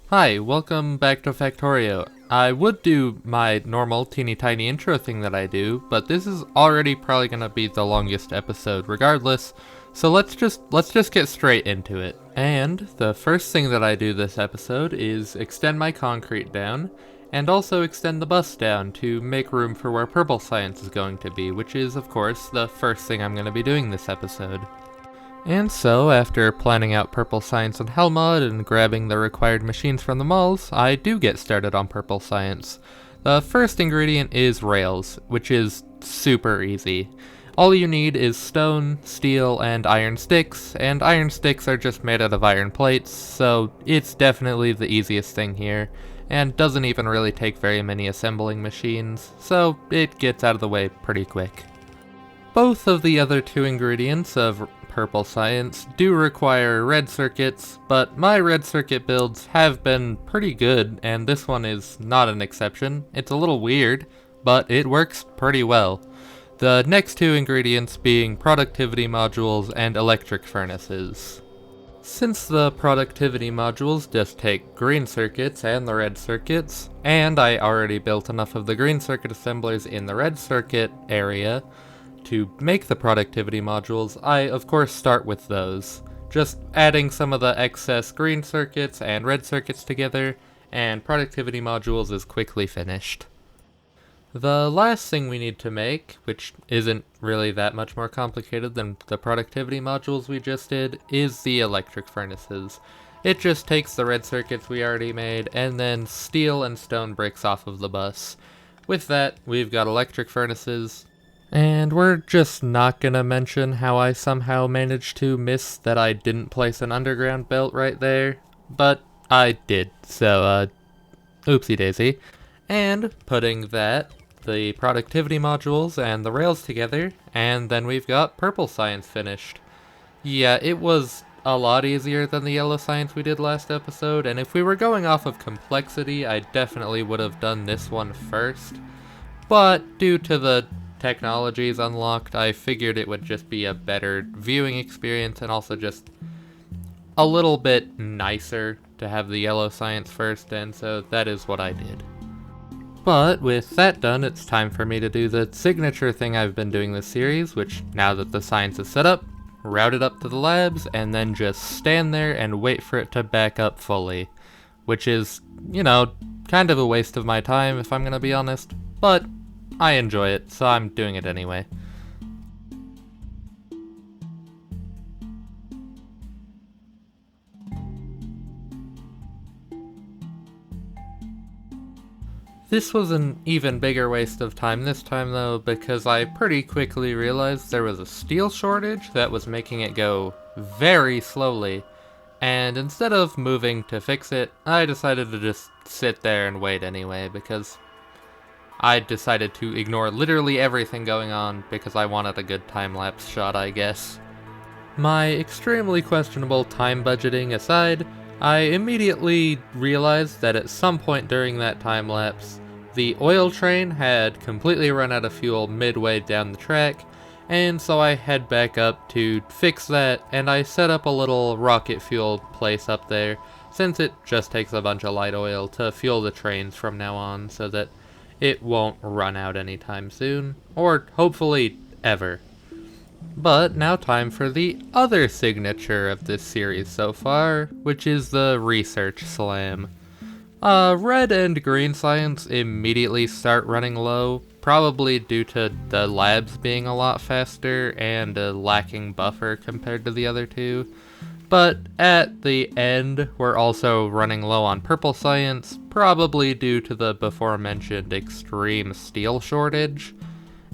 Hi, welcome back to Factorio. I would do my normal teeny tiny intro thing that I do, but this is already probably gonna be the longest episode regardless, so let's just get straight into it. And the first thing that I do this episode is extend my concrete down, and also extend the bus down to make room for where Purple Science is going to be, which is of course the first thing I'm gonna be doing this episode. And so, after planning out Purple Science and Helmod and grabbing the required machines from the malls, I do get started on Purple Science. The first ingredient is rails, which is super easy. All you need is stone, steel, and iron sticks are just made out of iron plates, so it's definitely the easiest thing here, and doesn't even really take very many assembling machines, so it gets out of the way pretty quick. Both of the other two ingredients of Purple Science do require red circuits, but my red circuit builds have been pretty good, and this one is not an exception. It's a little weird, but it works pretty well. The next two ingredients being productivity modules and electric furnaces. Since the productivity modules just take green circuits and the red circuits, and I already built enough of the green circuit assemblers in the red circuit area, to make the productivity modules, I of course start with those. Just adding some of the excess green circuits and red circuits together, and productivity modules is quickly finished. The last thing we need to make, which isn't really that much more complicated than the productivity modules we just did, is the electric furnaces. It just takes the red circuits we already made, and then steel and stone bricks off of the bus. With that, we've got electric furnaces. And we're just not gonna mention how I somehow managed to miss that I didn't place an underground belt right there, but I did, so oopsie daisy. And putting that, the productivity modules and the rails together, and then we've got Purple Science finished. Yeah, it was a lot easier than the Yellow Science we did last episode, and if we were going off of complexity, I definitely would have done this one first. But due to the technologies unlocked, I figured it would just be a better viewing experience and also just a little bit nicer to have the Yellow Science first, and so that is what I did. But with that done, it's time for me to do the signature thing I've been doing this series, which now that the science is set up, route it up to the labs, and then just stand there and wait for it to back up fully. Which is, kind of a waste of my time if I'm gonna be honest, but I enjoy it, so I'm doing it anyway. This was an even bigger waste of time this time though, because I pretty quickly realized there was a steel shortage that was making it go very slowly, and instead of moving to fix it, I decided to just sit there and wait anyway, because I decided to ignore literally everything going on because I wanted a good time-lapse shot, I guess. My extremely questionable time budgeting aside, I immediately realized that at some point during that time-lapse, the oil train had completely run out of fuel midway down the track, and so I head back up to fix that, and I set up a little rocket fuel place up there, since it just takes a bunch of light oil to fuel the trains from now on, so that it won't run out anytime soon, or hopefully ever. But now time for the other signature of this series so far, which is the research slam. Red and green science immediately start running low, probably due to the labs being a lot faster and a lacking buffer compared to the other two. But at the end, we're also running low on Purple Science, probably due to the before-mentioned extreme steel shortage.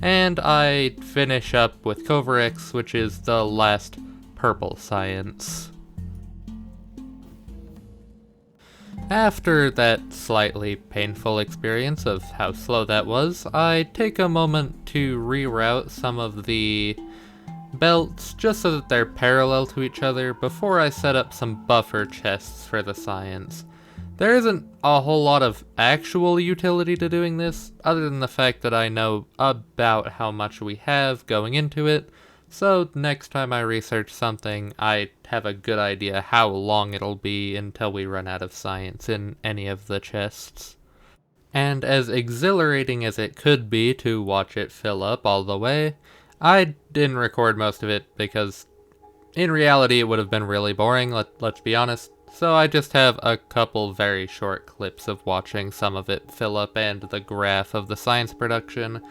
And I finish up with Coverix, which is the last Purple Science. After that slightly painful experience of how slow that was, I take a moment to reroute some of the belts just so that they're parallel to each other before I set up some buffer chests for the science. There isn't a whole lot of actual utility to doing this, other than the fact that I know about how much we have going into it, So next time I research something, I have a good idea how long it'll be until we run out of science in any of the chests. And as exhilarating as it could be to watch it fill up all the way, I didn't record most of it because in reality it would have been really boring, let's be honest. So I just have a couple very short clips of watching some of it fill up and the graph of the science production,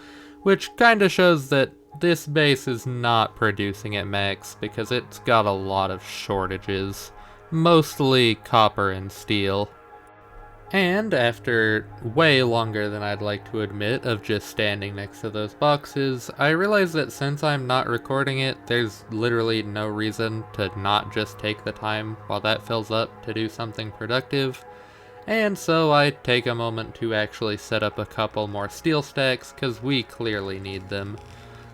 which kinda shows that this base is not producing at max because it's got a lot of shortages, mostly copper and steel. And after way longer than I'd like to admit of just standing next to those boxes, I realized that since I'm not recording it, there's literally no reason to not just take the time while that fills up to do something productive. And so I take a moment to actually set up a couple more steel stacks, cause we clearly need them.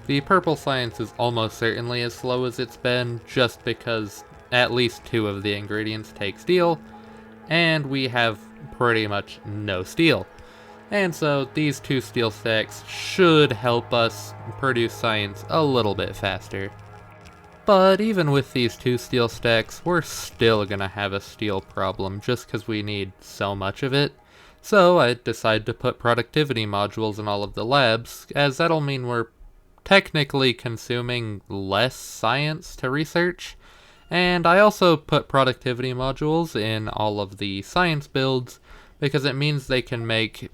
The purple science is almost certainly as slow as it's been, just because at least 2 of the ingredients take steel, and we have pretty much no steel. And so these 2 steel stacks should help us produce science a little bit faster. But even with these 2 steel stacks, we're still gonna have a steel problem just because we need so much of it. So I decided to put productivity modules in all of the labs, as that'll mean we're technically consuming less science to research. And I also put productivity modules in all of the science builds because it means they can make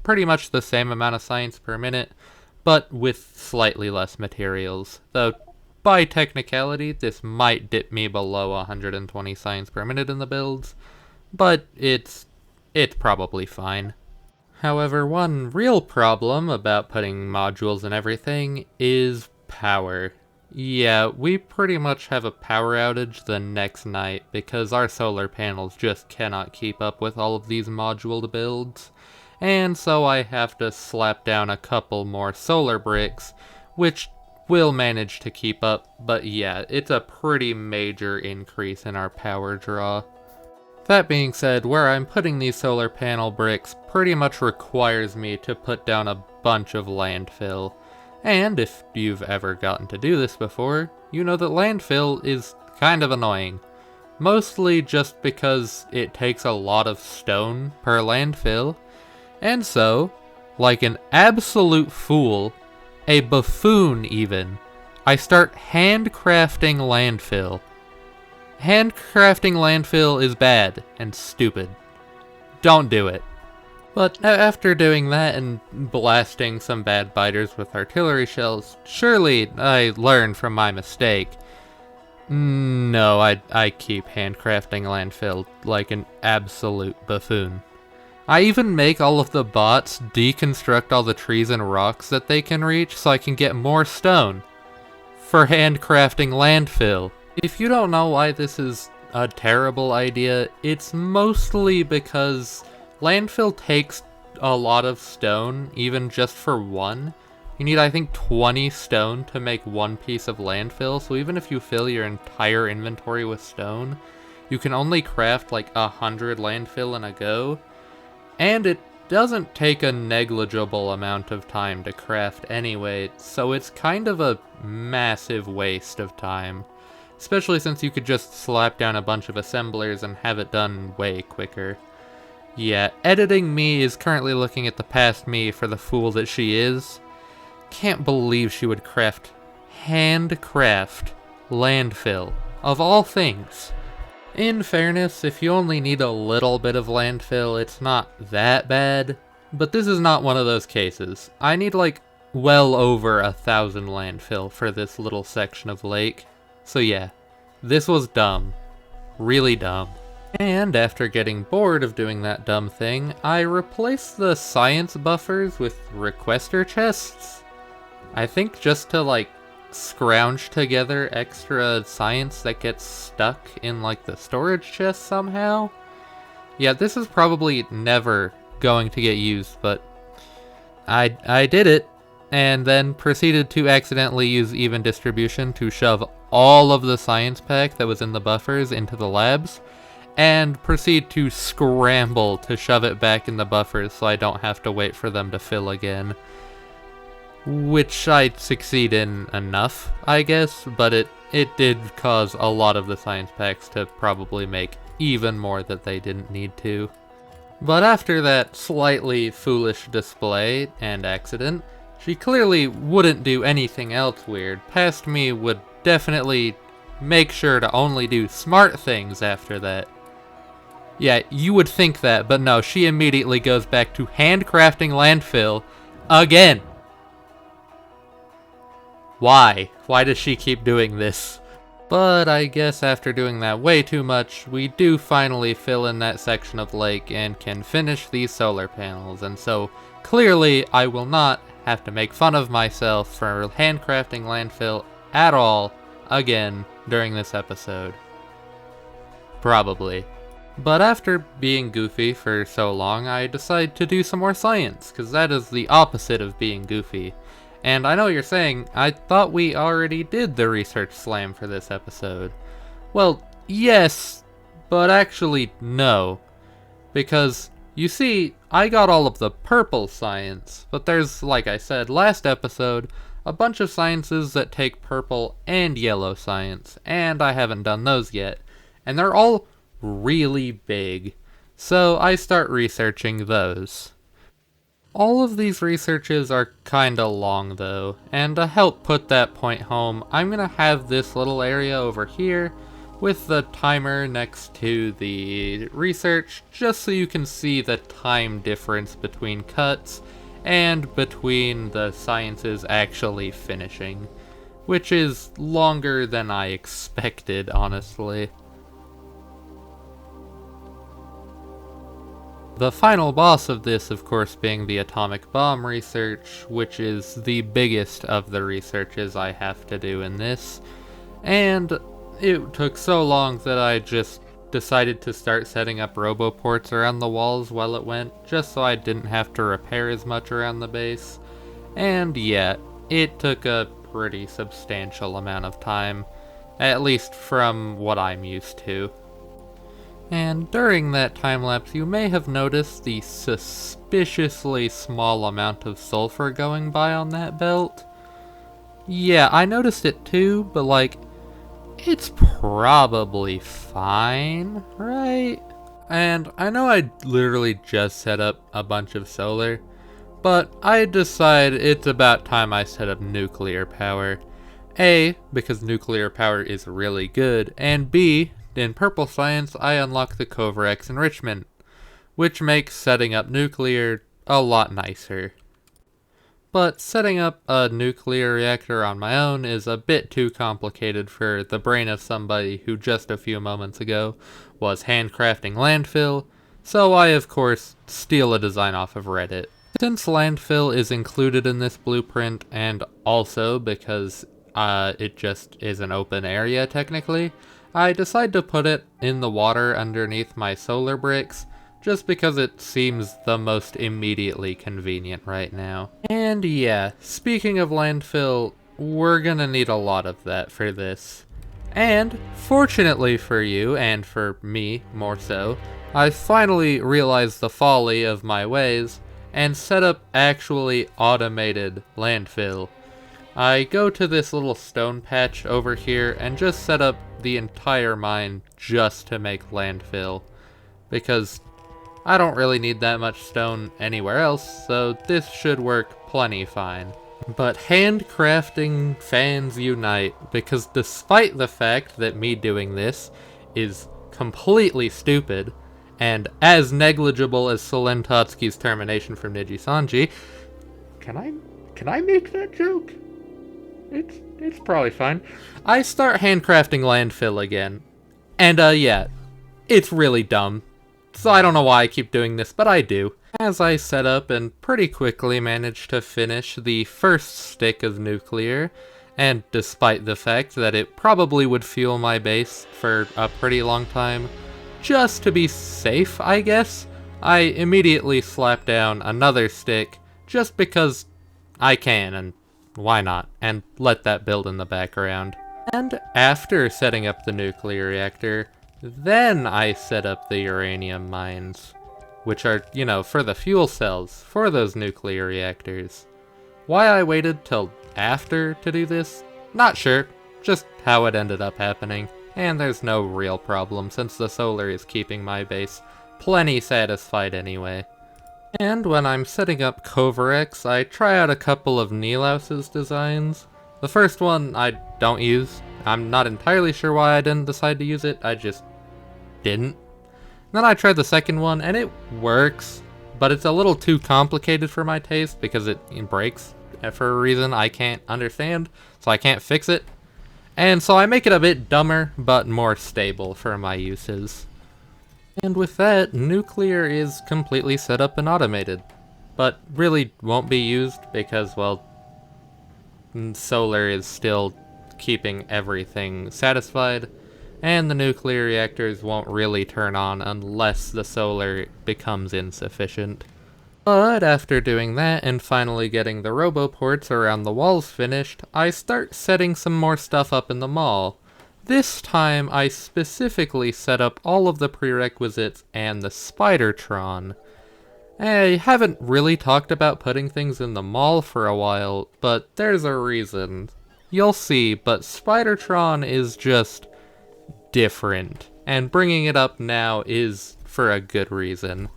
pretty much the same amount of science per minute, but with slightly less materials. Though, by technicality, this might dip me below 120 science per minute in the builds, but it's probably fine. However, one real problem about putting modules and everything is power. Yeah, we pretty much have a power outage the next night because our solar panels just cannot keep up with all of these module builds. And so I have to slap down a couple more solar bricks, which will manage to keep up, but yeah, it's a pretty major increase in our power draw. That being said, where I'm putting these solar panel bricks pretty much requires me to put down a bunch of landfill. And if you've ever gotten to do this before, you know that landfill is kind of annoying. Mostly just because it takes a lot of stone per landfill. And so, like an absolute fool, a buffoon even, I start handcrafting landfill. Handcrafting landfill is bad and stupid. Don't do it. But after doing that and blasting some bad biters with artillery shells, surely I learned from my mistake. No, I keep handcrafting landfill like an absolute buffoon. I even make all of the bots deconstruct all the trees and rocks that they can reach so I can get more stone for handcrafting landfill. If you don't know why this is a terrible idea, it's mostly because landfill takes a lot of stone, even just for one. You need, I think, 20 stone to make one piece of landfill, so even if you fill your entire inventory with stone, you can only craft like 100 landfill in a go. And it doesn't take a negligible amount of time to craft anyway, so it's kind of a massive waste of time. Especially since you could just slap down a bunch of assemblers and have it done way quicker. Yeah, editing me is currently looking at the past me for the fool that she is. Can't believe she would handcraft landfill, of all things. In fairness, if you only need a little bit of landfill, it's not that bad, but this is not one of those cases. I need like well over 1,000 landfill for this little section of lake. So yeah, this was dumb. Really dumb. And after getting bored of doing that dumb thing, I replaced the science buffers with requester chests. I think just to like scrounge together extra science that gets stuck in like the storage chest somehow. Yeah, this is probably never going to get used, but I did it, and then proceeded to accidentally use even distribution to shove all of the science pack that was in the buffers into the labs, and proceed to scramble to shove it back in the buffers so I don't have to wait for them to fill again. which I succeed in enough, I guess, but it did cause a lot of the science packs to probably make even more that they didn't need to. But after that slightly foolish display and accident, she clearly wouldn't do anything else weird. Past me would definitely make sure to only do smart things after that. Yeah, you would think that, but no, she immediately goes back to handcrafting landfill again. Why? Why does she keep doing this? But I guess after doing that way too much, we do finally fill in that section of lake and can finish these solar panels, and so clearly I will not have to make fun of myself for handcrafting landfill at all again during this episode. Probably. But after being goofy for so long, I decide to do some more science, because that is the opposite of being goofy. And I know you're saying, I thought we already did the research slam for this episode. Well, yes, but actually no. Because, you see, I got all of the purple science, but there's, like I said last episode, a bunch of sciences that take purple and yellow science, and I haven't done those yet. And they're all really big, so I start researching those. All of these researches are kinda long though, and to help put that point home, I'm gonna have this little area over here with the timer next to the research, just so you can see the time difference between cuts and between the sciences actually finishing, which is longer than I expected, honestly. The final boss of this, of course, being the atomic bomb research, which is the biggest of the researches I have to do in this. And it took so long that I just decided to start setting up roboports around the walls while it went, just so I didn't have to repair as much around the base. And yeah, it took a pretty substantial amount of time, at least from what I'm used to. And during that time lapse, you may have noticed the suspiciously small amount of sulfur going by on that belt. Yeah, I noticed it too, but like, it's probably fine, right? And I know I literally just set up a bunch of solar, but I decide it's about time I set up nuclear power. A, because nuclear power is really good, and B, in purple science, I unlock the Kovarex enrichment, which makes setting up nuclear a lot nicer. But setting up a nuclear reactor on my own is a bit too complicated for the brain of somebody who just a few moments ago was handcrafting landfill, so I of course steal a design off of Reddit. Since landfill is included in this blueprint, and also because it just is an open area technically, I decide to put it in the water underneath my solar bricks, just because it seems the most immediately convenient right now. And yeah, speaking of landfill, we're gonna need a lot of that for this. And, fortunately for you, and for me more so, I finally realized the folly of my ways, and set up actually automated landfill. I go to this little stone patch over here and just set up the entire mine just to make landfill, because I don't really need that much stone anywhere else, so this should work plenty fine. But handcrafting fans unite, because despite the fact that me doing this is completely stupid, and as negligible as Solen Totsuki's termination from Nijisanji, can I make that joke? It's probably fine. I start handcrafting landfill again. And yeah, it's really dumb. So I don't know why I keep doing this, but I do. As I set up and pretty quickly managed to finish the first stick of nuclear, and despite the fact that it probably would fuel my base for a pretty long time, just to be safe, I guess, I immediately slap down another stick, just because I can, and why not, and let that build in the background. And after setting up the nuclear reactor, then I set up the uranium mines, which are, you know, for the fuel cells, for those nuclear reactors. Why I waited till after to do this? Not sure, just how it ended up happening. And there's no real problem since the solar is keeping my base plenty satisfied anyway. And when I'm setting up Kovarex, I try out a couple of Nilaus's designs. The first one I don't use. I'm not entirely sure why I didn't decide to use it, I just didn't. Then I tried the second one and it works, but it's a little too complicated for my taste because it breaks for a reason I can't understand, so I can't fix it. And so I make it a bit dumber, but more stable for my uses. And with that, nuclear is completely set up and automated. But really won't be used because, well, solar is still keeping everything satisfied, and the nuclear reactors won't really turn on unless the solar becomes insufficient. But after doing that and finally getting the roboports around the walls finished, I start setting some more stuff up in the mall. This time I specifically set up all of the prerequisites and the Spidertron. I haven't really talked about putting things in the mall for a while, but there's a reason. You'll see, but Spidertron is just different, and bringing it up now is for a good reason.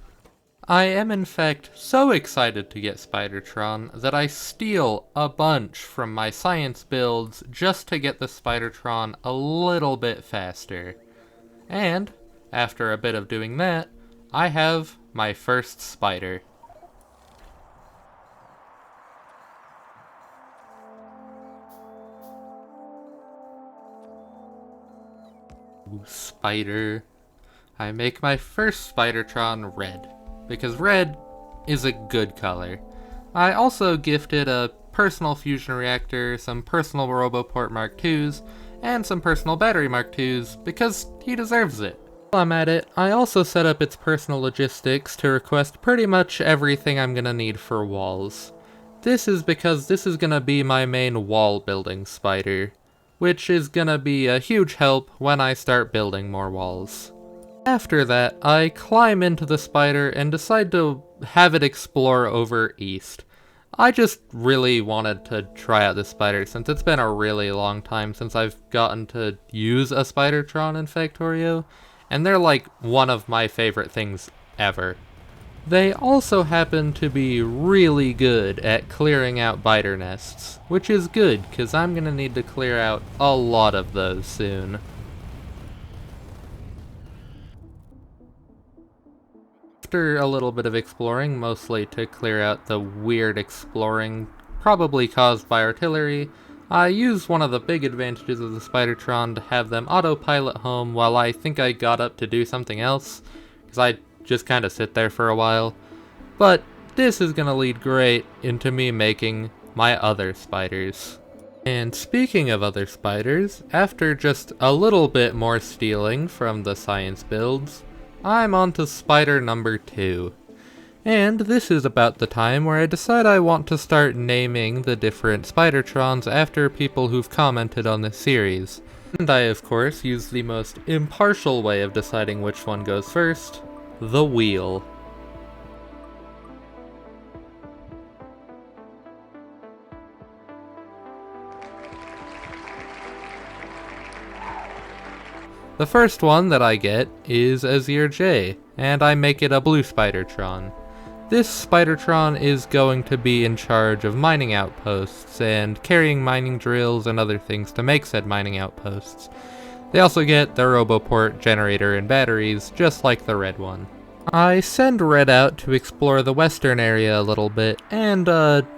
I am in fact so excited to get Spidertron that I steal a bunch from my science builds just to get the Spidertron a little bit faster. And, after a bit of doing that, I have my first spider. Ooh, spider. I make my first Spidertron red, because red is a good color. I also gifted a personal fusion reactor, some personal Roboport Mark IIs, and some personal battery Mark IIs, because he deserves it. While I'm at it, I also set up its personal logistics to request pretty much everything I'm gonna need for walls. This is because this is gonna be my main wall building spider, which is gonna be a huge help when I start building more walls. After that, I climb into the spider and decide to have it explore over east. I just really wanted to try out this spider since it's been a really long time since I've gotten to use a Spidertron in Factorio, and they're like one of my favorite things ever. They also happen to be really good at clearing out biter nests, which is good because I'm gonna need to clear out a lot of those soon. After a little bit of exploring, mostly to clear out the weird exploring probably caused by artillery, I use one of the big advantages of the Spidertron to have them autopilot home while I think I got up to do something else, because I just kind of sit there for a while. But this is going to lead great into me making my other spiders. And speaking of other spiders, after just a little bit more stealing from the science builds, I'm on to spider number 2. And this is about the time where I decide I want to start naming the different Spidertrons after people who've commented on this series. And I of course use the most impartial way of deciding which one goes first, the wheel. The first one that I get is Azir J, and I make it a blue Spidertron. This Spidertron is going to be in charge of mining outposts and carrying mining drills and other things to make said mining outposts. They also get their Roboport, generator, and batteries, just like the red one. I send Red out to explore the western area a little bit and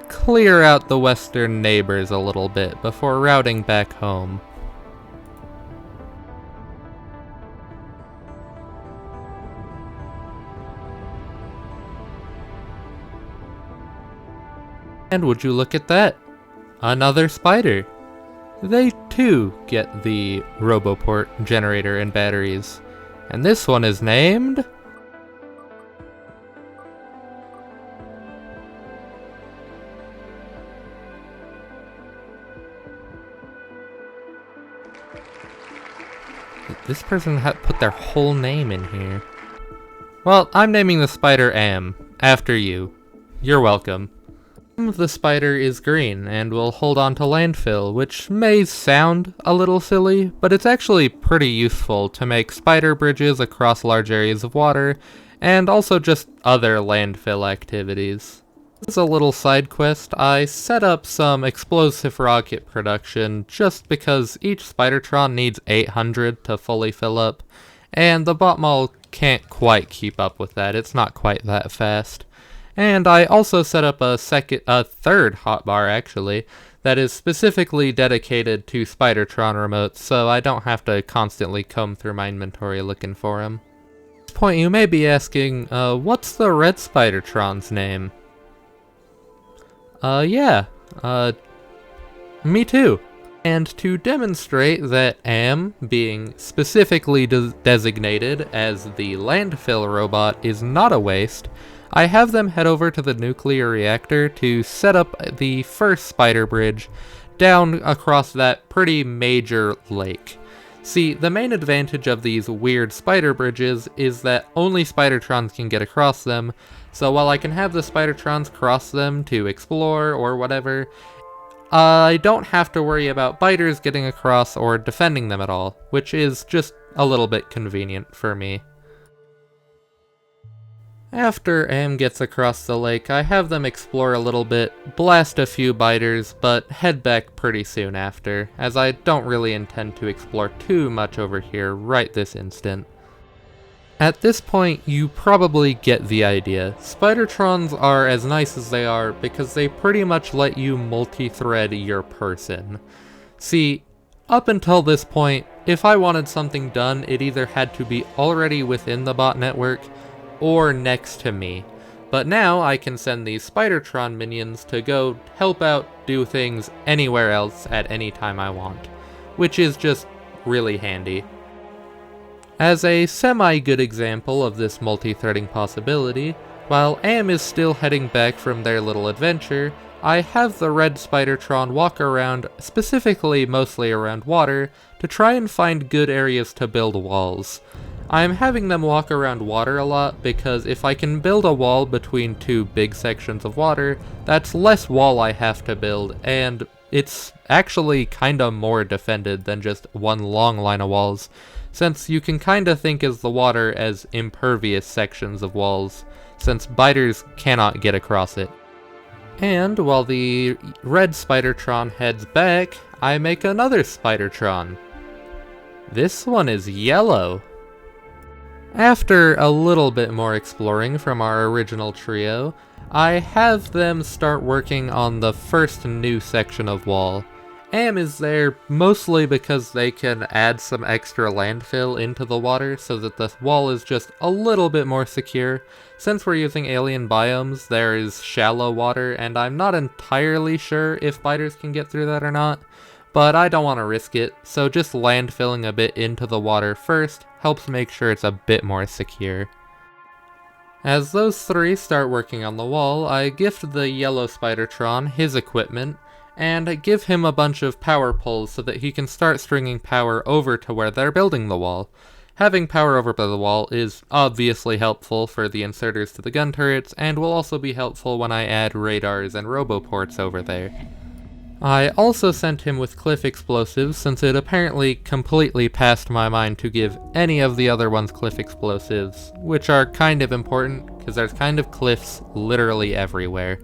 clear out the western neighbors a little bit before routing back home. And would you look at that? Another spider! They too get the Roboport, generator, and batteries. And this one is named... This person put their whole name in here. Well, I'm naming the spider Am, after you. You're welcome. The spider is green and will hold on to landfill, which may sound a little silly, but it's actually pretty useful to make spider bridges across large areas of water, and also just other landfill activities. As a little side quest, I set up some explosive rocket production just because each Spidertron needs 800 to fully fill up, and the bot mall can't quite keep up with that. It's not quite that fast. And I also set up a third hotbar actually, that is specifically dedicated to Spidertron remotes, so I don't have to constantly comb through my inventory looking for them. At this point you may be asking, what's the red Spidertron's name? Me too. And to demonstrate that AM being specifically designated as the landfill robot is not a waste, I have them head over to the nuclear reactor to set up the first spider bridge down across that pretty major lake. See, the main advantage of these weird spider bridges is that only Spidertrons can get across them, so while I can have the Spidertrons cross them to explore or whatever, I don't have to worry about biters getting across or defending them at all, which is just a little bit convenient for me. After AM gets across the lake, I have them explore a little bit, blast a few biters, but head back pretty soon after, as I don't really intend to explore too much over here right this instant. At this point, you probably get the idea. Spidertrons are as nice as they are because they pretty much let you multi-thread your person. See, up until this point, if I wanted something done, it either had to be already within the bot network, or next to me. But now I can send these Spidertron minions to go help out do things anywhere else at any time I want, which is just really handy. As a semi-good example of this multi-threading possibility, while AM is still heading back from their little adventure, I have the red Spidertron walk around, specifically mostly around water, to try and find good areas to build walls. I'm having them walk around water a lot because if I can build a wall between two big sections of water, that's less wall I have to build, and it's actually kinda more defended than just one long line of walls, since you can kinda think of the water as impervious sections of walls, since biters cannot get across it. And while the red Spidertron heads back, I make another Spidertron. This one is yellow. After a little bit more exploring from our original trio, I have them start working on the first new section of wall. AM is there mostly because they can add some extra landfill into the water so that the wall is just a little bit more secure. Since we're using alien biomes, there is shallow water, and I'm not entirely sure if biters can get through that or not, but I don't want to risk it, so just landfilling a bit into the water first helps make sure it's a bit more secure. As those three start working on the wall, I gift the yellow Spidertron his equipment, and give him a bunch of power poles so that he can start stringing power over to where they're building the wall. Having power over by the wall is obviously helpful for the inserters to the gun turrets, and will also be helpful when I add radars and roboports over there. I also sent him with cliff explosives since it apparently completely passed my mind to give any of the other ones cliff explosives, which are kind of important because there's kind of cliffs literally everywhere.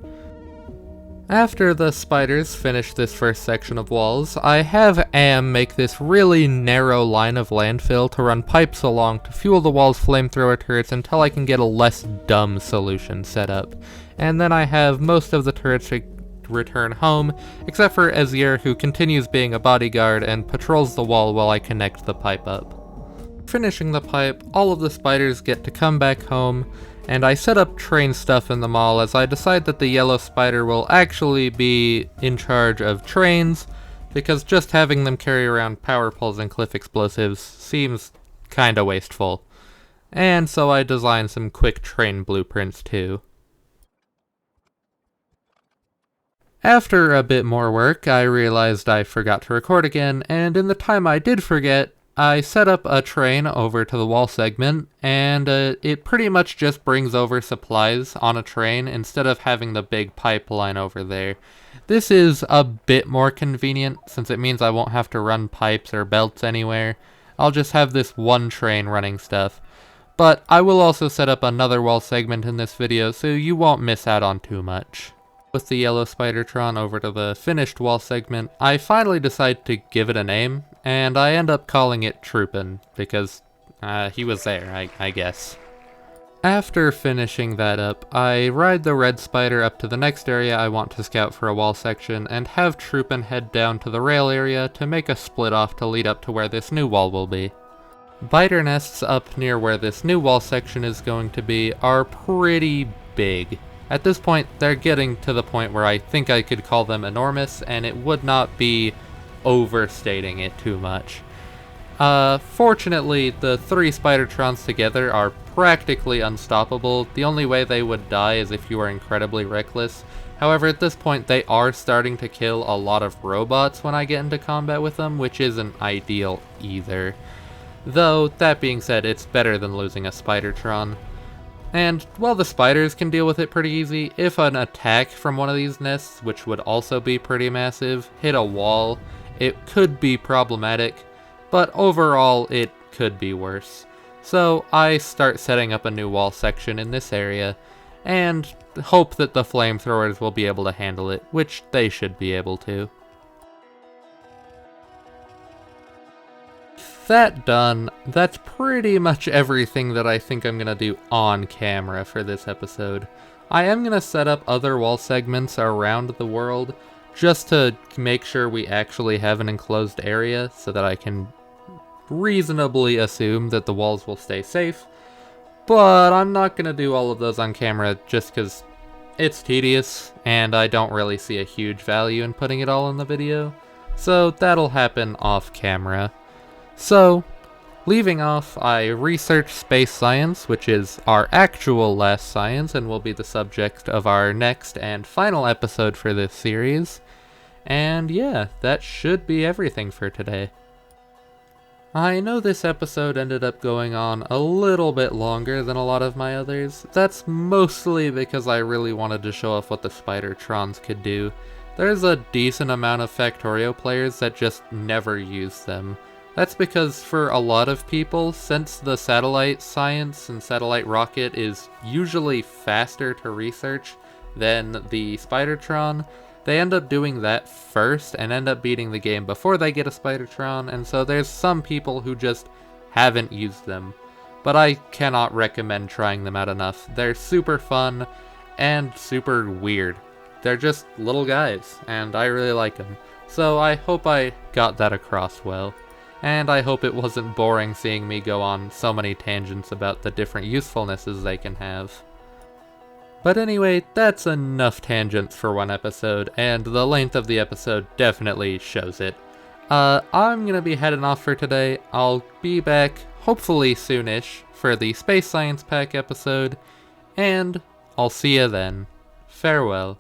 After the spiders finish this first section of walls, I have AM make this really narrow line of landfill to run pipes along to fuel the wall's flamethrower turrets until I can get a less dumb solution set up. And then I have most of the turrets return home, except for Ezier, who continues being a bodyguard and patrols the wall while I connect the pipe up. Finishing the pipe, all of the spiders get to come back home, and I set up train stuff in the mall as I decide that the yellow spider will actually be in charge of trains, because just having them carry around power poles and cliff explosives seems kinda wasteful. And so I designed some quick train blueprints too. After a bit more work, I realized I forgot to record again, and in the time I did forget, I set up a train over to the wall segment, and it pretty much just brings over supplies on a train instead of having the big pipeline over there. This is a bit more convenient since it means I won't have to run pipes or belts anywhere. I'll just have this one train running stuff. But I will also set up another wall segment in this video so you won't miss out on too much. With the yellow Spidertron over to the finished wall segment, I finally decide to give it a name, and I end up calling it Troopin', because he was there, I guess. After finishing that up, I ride the red spider up to the next area I want to scout for a wall section, and have Troopin' head down to the rail area to make a split off to lead up to where this new wall will be. Biter nests up near where this new wall section is going to be are pretty big. At this point, they're getting to the point where I think I could call them enormous, and it would not be overstating it too much. Fortunately, the 3 Spidertrons together are practically unstoppable. The only way they would die is if you were incredibly reckless. However, at this point, they are starting to kill a lot of robots when I get into combat with them, which isn't ideal either. Though, that being said, it's better than losing a Spidertron. And while the spiders can deal with it pretty easy, if an attack from one of these nests, which would also be pretty massive, hit a wall, it could be problematic, but overall it could be worse. So I start setting up a new wall section in this area, and hope that the flamethrowers will be able to handle it, which they should be able to. That done, that's pretty much everything that I think I'm gonna do on camera for this episode. I am gonna set up other wall segments around the world just to make sure we actually have an enclosed area so that I can reasonably assume that the walls will stay safe, but I'm not gonna do all of those on camera just because it's tedious and I don't really see a huge value in putting it all in the video, so that'll happen off camera. So, leaving off, I researched space science, which is our actual last science and will be the subject of our next and final episode for this series. And yeah, that should be everything for today. I know this episode ended up going on a little bit longer than a lot of my others. That's mostly because I really wanted to show off what the Spidertrons could do. There's a decent amount of Factorio players that just never use them. That's because for a lot of people, since the satellite science and satellite rocket is usually faster to research than the Spidertron, they end up doing that first and end up beating the game before they get a Spidertron, and so there's some people who just haven't used them. But I cannot recommend trying them out enough. They're super fun and super weird. They're just little guys, and I really like them. So I hope I got that across well. And I hope it wasn't boring seeing me go on so many tangents about the different usefulnesses they can have. But anyway, that's enough tangents for one episode, and the length of the episode definitely shows it. I'm gonna be heading off for today. I'll be back, hopefully soonish, for the Space Science Pack episode, and I'll see you then. Farewell.